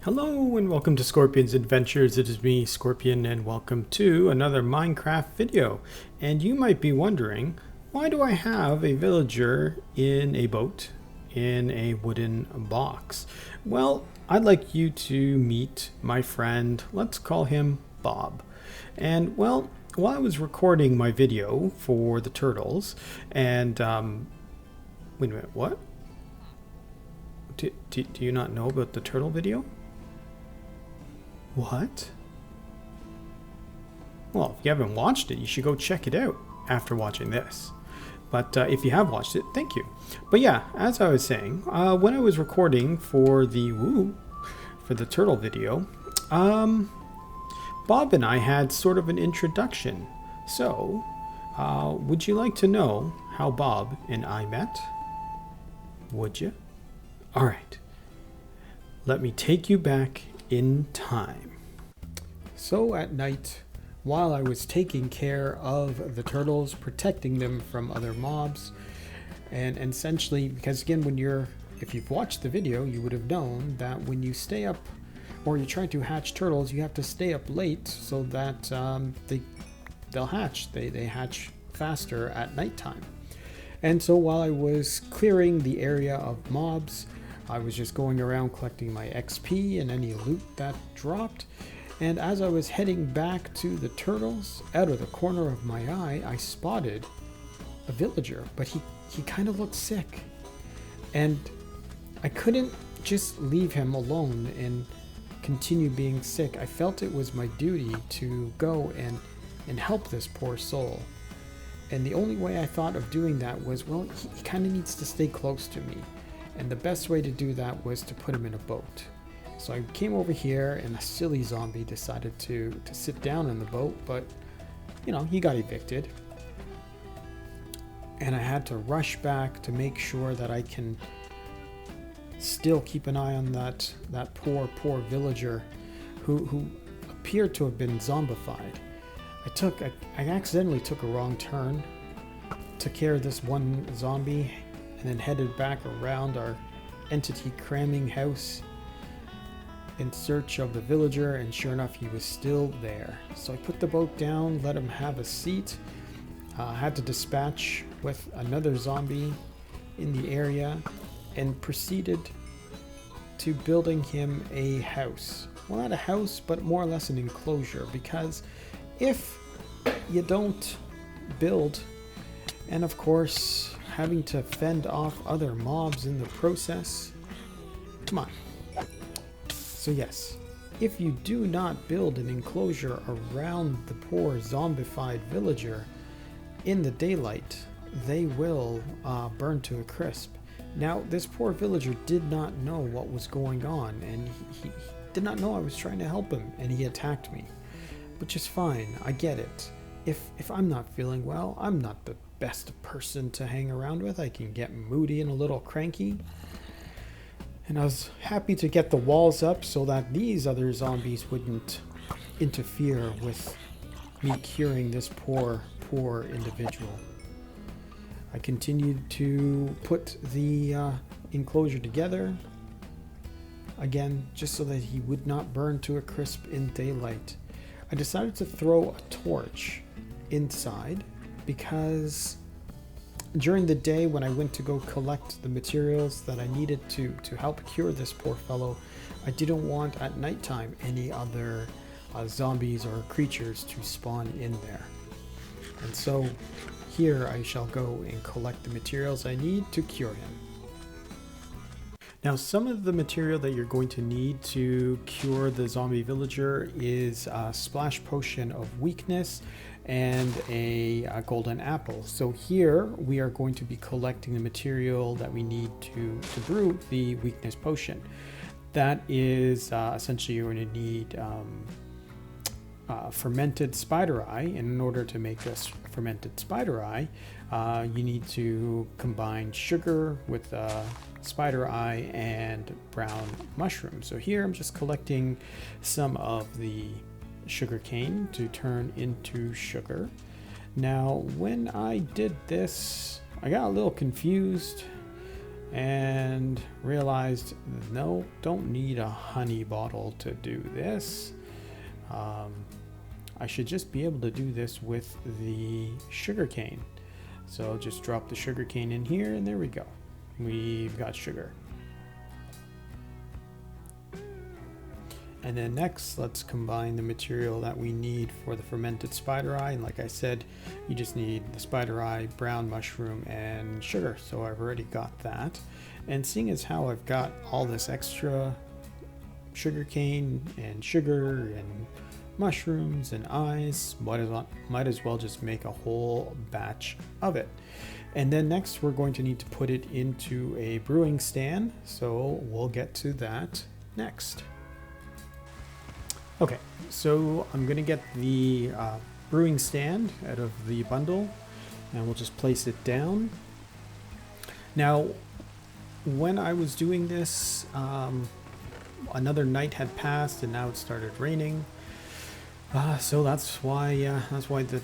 Hello and welcome to Scorpion's Adventures. It is me, Scorpion, and welcome to another Minecraft video. And you might be wondering, why do I have a villager in a boat in a wooden box? Well, I'd like you to meet my friend, let's call him Bob. And well, while I was recording my video for the turtles, and wait a minute, what? Do you not know about the turtle video? What? Well, if you haven't watched it, you should go check it out after watching this. But if you have watched it, thank you. But yeah, as I was saying, when I was recording for the turtle video, Bob and I had sort of an introduction. So, would you like to know how Bob and I met? Would you? All right. Let me take you back in time. So at night, while I was taking care of the turtles, protecting them from other mobs, and essentially, because again, if you've watched the video, you would have known that when you stay up, or you're trying to hatch turtles, you have to stay up late so that they'll hatch. They hatch faster at nighttime. And so while I was clearing the area of mobs, I was just going around collecting my XP and any loot that dropped. And as I was heading back to the turtles, out of the corner of my eye, I spotted a villager, but he kind of looked sick. And I couldn't just leave him alone and continue being sick. I felt it was my duty to go and help this poor soul. And the only way I thought of doing that was, well, he kind of needs to stay close to me. And the best way to do that was to put him in a boat. So I came over here and a silly zombie decided to sit down in the boat, but he got evicted. And I had to rush back to make sure that I can still keep an eye on that poor villager who appeared to have been zombified. I accidentally took a wrong turn, took care of this one zombie, and then headed back around our entity cramming house in search of the villager, and sure enough, he was still there. So I put the boat down, let him have a seat, had to dispatch with another zombie in the area, and proceeded to building him a house. Well, not a house, but more or less an enclosure, because if you don't build, and of course having to fend off other mobs in the process, come on. So yes, if you do not build an enclosure around the poor zombified villager in the daylight, they will burn to a crisp. Now, this poor villager did not know what was going on, and he did not know I was trying to help him, and he attacked me. Which is fine, I get it. If I'm not feeling well, I'm not the best person to hang around with. I can get moody and a little cranky. And I was happy to get the walls up so that these other zombies wouldn't interfere with me curing this poor individual. I continued to put the enclosure together, again, just so that he would not burn to a crisp in daylight. I decided to throw a torch inside because during the day when I went to go collect the materials that I needed to help cure this poor fellow, I didn't want at nighttime any other zombies or creatures to spawn in there. And so here I shall go and collect the materials I need to cure him. Now, some of the material that you're going to need to cure the zombie villager is a splash potion of weakness and a golden apple. So here we are going to be collecting the material that we need to brew the weakness potion. That is essentially you're going to need fermented spider eye, and in order to make this fermented spider eye, you need to combine sugar with spider eye and brown mushroom. So here I'm just collecting some of the sugar cane to turn into sugar. Now when I did this, I got a little confused and realized, no, don't need a honey bottle to do this. I should just be able to do this with the sugar cane. So just drop the sugar cane in here, and there we go. We've got sugar. And then next, let's combine the material that we need for the fermented spider eye. And like I said, you just need the spider eye, brown mushroom, and sugar. So I've already got that. And seeing as how I've got all this extra sugar cane and sugar and mushrooms and eyes, might as well just make a whole batch of it. And then next, we're going to need to put it into a brewing stand. So we'll get to that next. Okay, so I'm going to get the brewing stand out of the bundle, and we'll just place it down. Now, when I was doing this, another night had passed, and now it started raining. So that's why the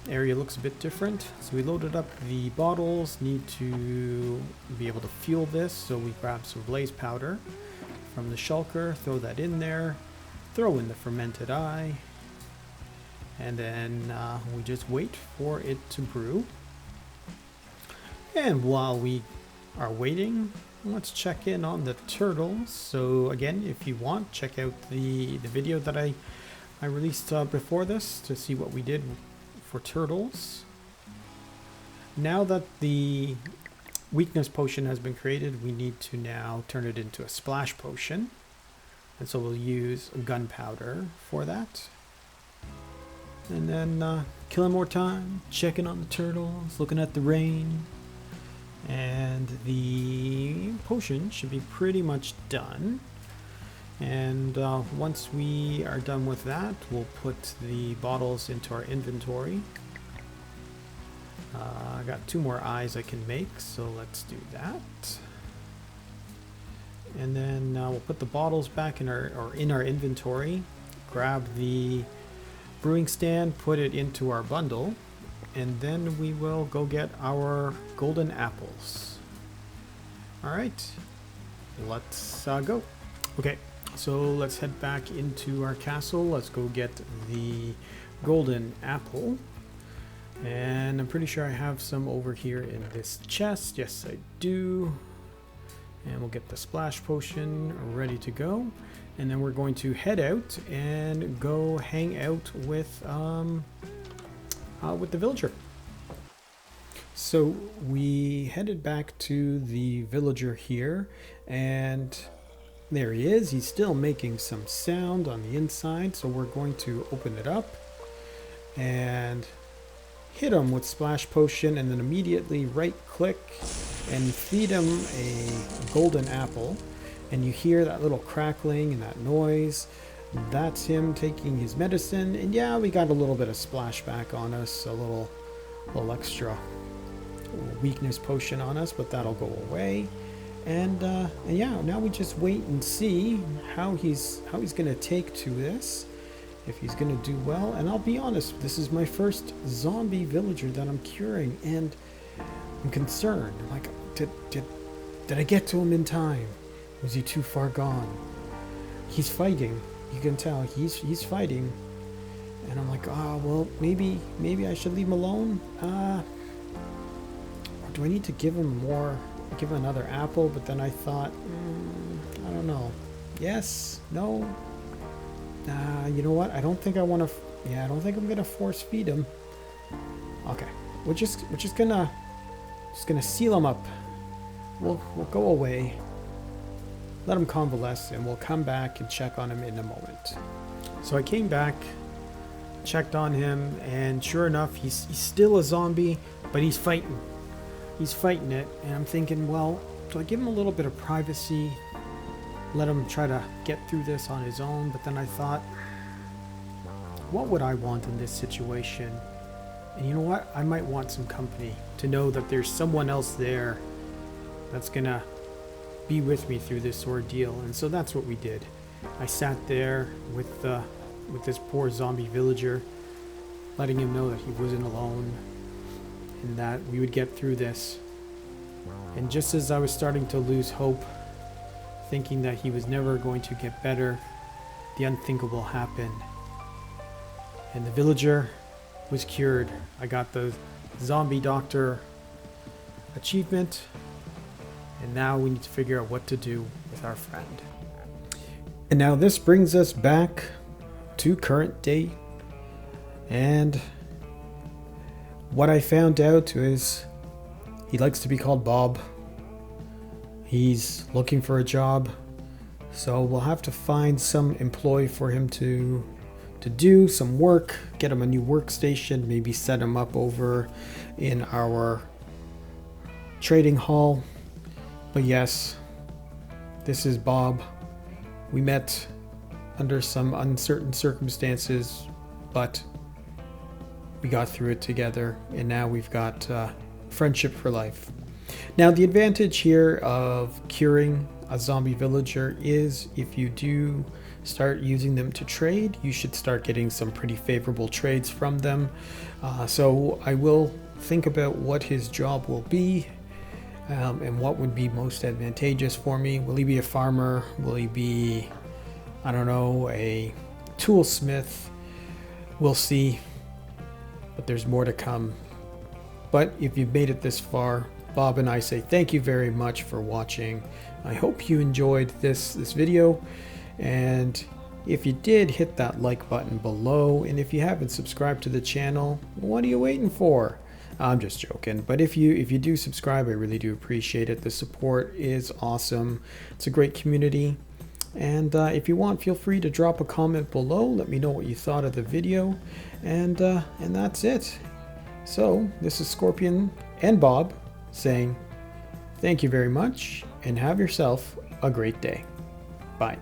area looks a bit different. So we loaded up the bottles, need to be able to fuel this. So we grab some blaze powder from the shulker, throw that in there. Throw in the fermented eye, and then we just wait for it to brew. And while we are waiting, let's check in on the turtles. So again, if you want, check out the video that I released before this to see what we did for turtles. Now that the weakness potion has been created, we need to now turn it into a splash potion. And so we'll use gunpowder for that. And then killing more time, checking on the turtles, looking at the rain. And the potion should be pretty much done. And once we are done with that, we'll put the bottles into our inventory. I got 2 more eyes I can make, so let's do that. And then we'll put the bottles back in our inventory, grab the brewing stand, put it into our bundle, and then we will go get our golden apples. All right, let's go. Okay, so let's head back into our castle. Let's go get the golden apple. And I'm pretty sure I have some over here in this chest. Yes, I do. And we'll get the splash potion ready to go. And then we're going to head out and go hang out with the villager. So we headed back to the villager here, and there he is. He's still making some sound on the inside, so we're going to open it up and hit him with splash potion, and then immediately right click and feed him a golden apple. And you hear that little crackling and that noise. That's him taking his medicine. And yeah, we got a little bit of splashback on us, a little extra weakness potion on us, but that'll go away. And yeah, now we just wait and see how he's gonna take to this, if he's gonna do well. And I'll be honest, this is my first zombie villager that I'm curing, and I'm concerned. I'm like, did I get to him in time? Was he too far gone? He's fighting. You can tell he's fighting. And I'm like, well, maybe I should leave him alone. Or do I need to give him another apple? But then I thought, I don't know. Yes, no. You know what? I don't think I want to. Yeah, I don't think I'm gonna force feed him. Okay, we're just gonna seal him up. We'll go away. Let him convalesce, and we'll come back and check on him in a moment. So I came back, checked on him, and sure enough, he's still a zombie, but he's fighting. He's fighting it, and I'm thinking, well, do I give him a little bit of privacy, let him try to get through this on his own? But then I thought, what would I want in this situation? And you know what? I might want some company, to know that there's someone else there that's gonna be with me through this ordeal. And so that's what we did. I sat there with this poor zombie villager, letting him know that he wasn't alone and that we would get through this. And just as I was starting to lose hope, thinking that he was never going to get better, the unthinkable happened. And the villager was cured. I got the zombie doctor achievement, and now we need to figure out what to do with our friend. And now this brings us back to current day, and what I found out is he likes to be called Bob. He's looking for a job, so we'll have to find some employee for him to do some work, get him a new workstation, maybe set him up over in our trading hall. But yes, this is Bob. We met under some uncertain circumstances, but we got through it together, and now we've got friendship for life. Now, the advantage here of curing a zombie villager is if you do start using them to trade, you should start getting some pretty favorable trades from them. So I will think about what his job will be, and what would be most advantageous for me. Will he be a farmer? Will he be, I don't know, a toolsmith? We'll see. But there's more to come. But if you've made it this far, Bob and I say thank you very much for watching. I hope you enjoyed this video, and if you did, hit that like button below, and if you haven't subscribed to the channel, what are you waiting for? I'm just joking, but if you do subscribe, I really do appreciate it. The support is awesome. It's a great community, and if you want, feel free to drop a comment below. Let me know what you thought of the video, and that's it. So this is Scorpion and Bob saying thank you very much, and have yourself a great day. Bye.